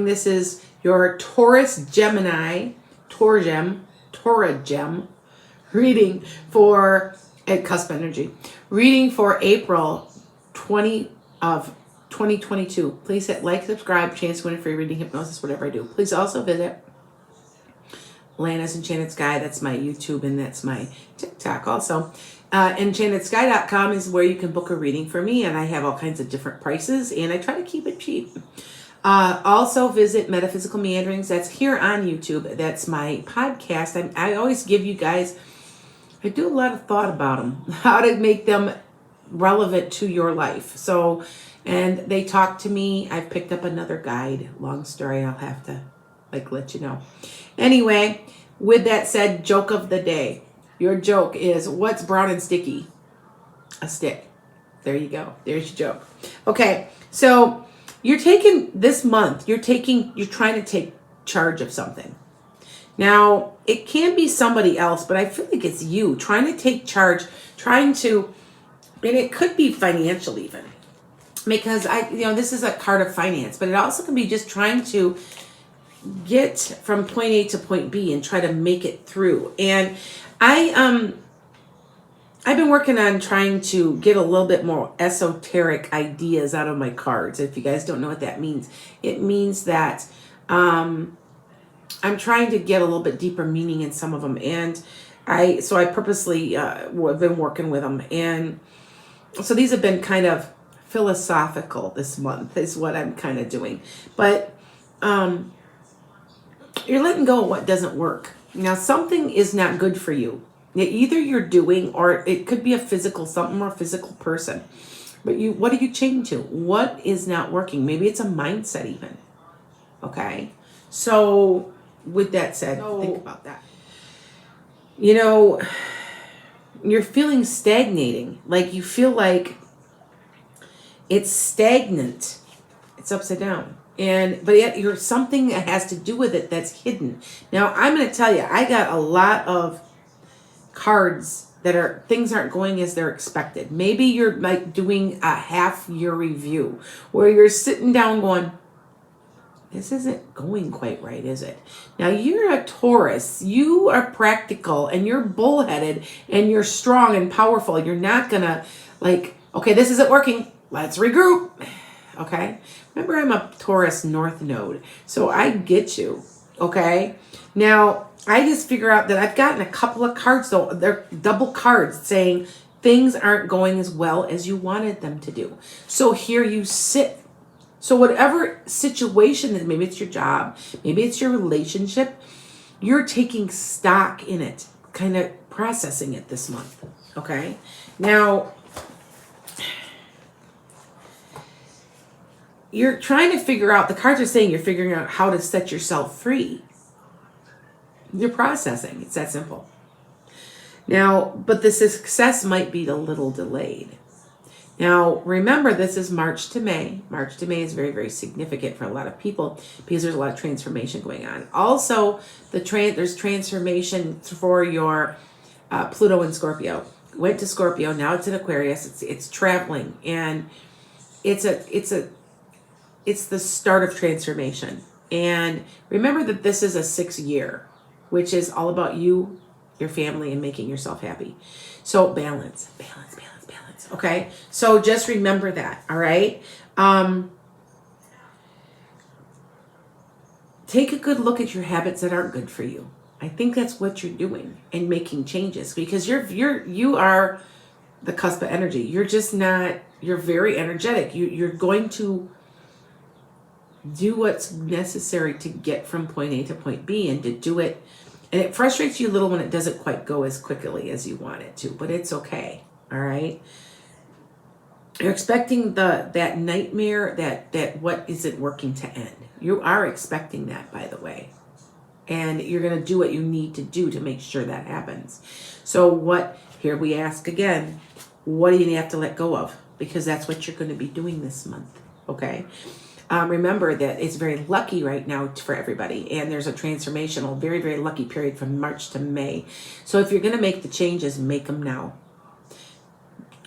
This is your Taurus Gemini, Torgem reading for at Cusp Energy. Reading for April 20 of 2022. Please hit like, subscribe, chance to win a free reading, hypnosis, whatever I do. Please also visit Lana's Enchanted Sky. That's my YouTube and that's my TikTok also. EnchantedSky.com is where you can book a reading for me, and I have all kinds of different prices, and I try to keep it cheap. Also visit Metaphysical Meanderings. That's here on YouTube. That's my podcast. I always give you guys, I do a lot of thought about them, how to make them relevant to your life. So, and they talk to me. I've picked up another guide. Long story. I'll have to let you know. Anyway, with that said, joke of the day. Your joke is, what's brown and sticky? A stick. There you go. There's your joke. Okay. So you're taking this month, you're trying to take charge of something. Now, it can be somebody else, but I feel like it's you trying to take charge, and it could be financial even, because this is a card of finance, but it also can be just trying to get from point A to point B and try to make it through. And I've been working on trying to get a little bit more esoteric ideas out of my cards. If you guys don't know what that means, it means that I'm trying to get a little bit deeper meaning in some of them. And I purposely have been working with them. And so these have been kind of philosophical this month is what I'm kind of doing. But you're letting go of what doesn't work. Now, something is not good for you. Either you're doing, or it could be a physical something or a physical person. But what are you changing to? What is not working? Maybe it's a mindset even. Okay? So, with that said, think about that. You're feeling stagnating. Like you feel like it's stagnant. It's upside down. But yet you're something that has to do with it that's hidden. Now, I'm going to tell you, I got a lot of cards that things aren't going as they're expected. Maybe you're like doing a half-year review where you're sitting down going, this isn't going quite right, is it? Now, you're a Taurus. You are practical and you're bullheaded and you're strong and powerful. You're not going to okay, this isn't working. Let's regroup. Okay? Remember, I'm a Taurus North Node, so I get you, okay? Now, I just figure out that I've gotten a couple of cards, though. They're double cards saying things aren't going as well as you wanted them to do. So here you sit. So whatever situation is, maybe it's your job, maybe it's your relationship, you're taking stock in it, kind of processing it this month, okay? Now, you're trying to figure out, the cards are saying you're figuring out how to set yourself free. You're processing. It's that simple. Now, but the success might be a little delayed. Now, remember, this is March to May. March to May is very, very significant for a lot of people because there's a lot of transformation going on. Also, there's transformation for your Pluto in Scorpio. Went to Scorpio, now it's in Aquarius. It's traveling, and it's the start of transformation. And remember that this is a 6 year, which is all about you, your family, and making yourself happy. So balance. Okay? So just remember that, all right? Take a good look at your habits that aren't good for you. I think that's what you're doing and making changes, because you are the cusp of energy. You're just not, you're very energetic. You're going to do what's necessary to get from point A to point B, and to do it. And it frustrates you a little when it doesn't quite go as quickly as you want it to, but it's okay. All right. You're expecting that nightmare, that what isn't working to end. You are expecting that, by the way. And you're going to do what you need to do to make sure that happens. So here we ask again, what do you have to let go of? Because that's what you're going to be doing this month. Okay. Remember that it's very lucky right now for everybody, and there's a transformational, very, very lucky period from March to May. So if you're going to make the changes, make them now.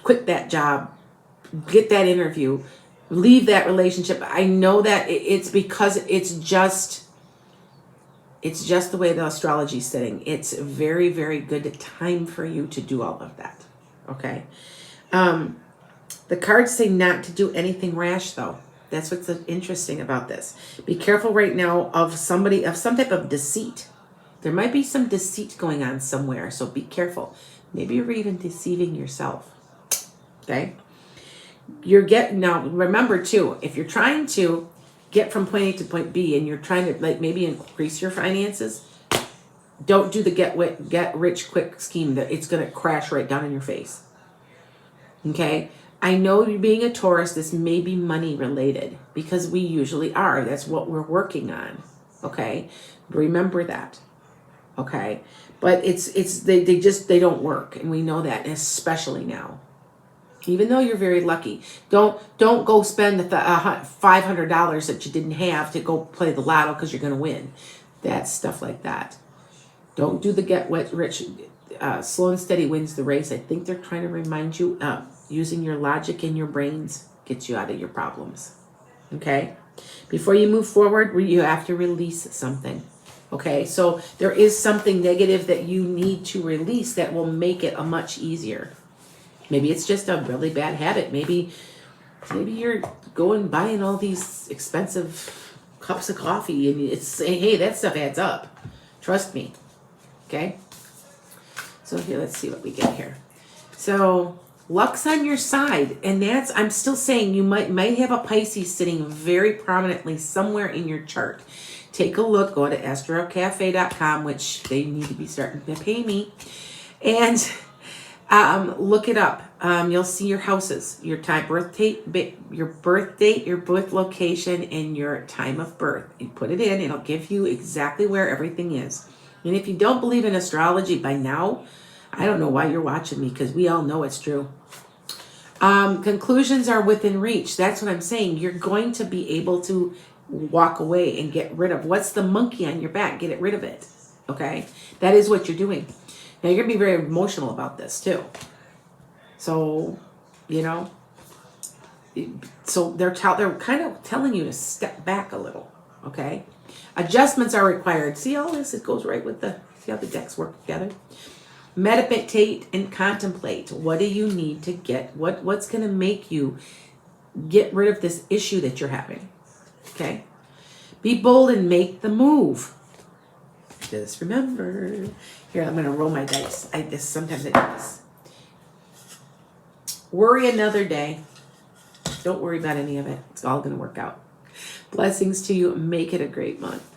Quit that job, get that interview, leave that relationship. I know that it's because it's just the way the astrology is sitting. It's a very, very good time for you to do all of that. Okay. The cards say not to do anything rash, though. That's what's interesting about this. Be careful right now of some type of deceit. There might be some deceit going on somewhere, so be careful. Maybe you're even deceiving yourself. Okay? Now remember too, if you're trying to get from point A to point B and you're trying to like maybe increase your finances, don't do the get rich quick scheme that it's going to crash right down in your face. Okay? I know you being a Taurus, this may be money related because we usually are. That's what we're working on. Okay? Remember that. Okay? But they don't work, and we know that, especially now. Even though you're very lucky, don't go spend the $500 that you didn't have to go play the lotto because you're going to win. That's stuff like that. Don't do the get rich. Slow and steady wins the race. I think they're trying to remind you using your logic and your brains gets you out of your problems. Okay? Before you move forward, you have to release something. Okay? So there is something negative that you need to release that will make it a much easier. Maybe it's just a really bad habit. Maybe you're going buying all these expensive cups of coffee and it's saying, hey, that stuff adds up. Trust me. Okay? So here, let's see what we get here. So luck's on your side, and I'm still saying you might have a Pisces sitting very prominently somewhere in your chart. Take a look, go to astrocafe.com, which they need to be starting to pay me, and look it up. You'll see your houses, your birth date, your birth location, and your time of birth. You put it in, it'll give you exactly where everything is. And if you don't believe in astrology by now, I don't know why you're watching me, because we all know it's true. Conclusions are within reach. That's what I'm saying. You're going to be able to walk away and get rid of what's the monkey on your back. Get rid of it. Okay? That is what you're doing. Now, you're going to be very emotional about this, too. So, so they're kind of telling you to step back a little. Okay? Adjustments are required. See all this? It goes right with see how the decks work together? Meditate and contemplate. What do you need to get? What's going to make you get rid of this issue that you're having? Okay? Be bold and make the move. Just remember. Here, I'm going to roll my dice. Sometimes I do this. Worry another day. Don't worry about any of it. It's all going to work out. Blessings to you. Make it a great month.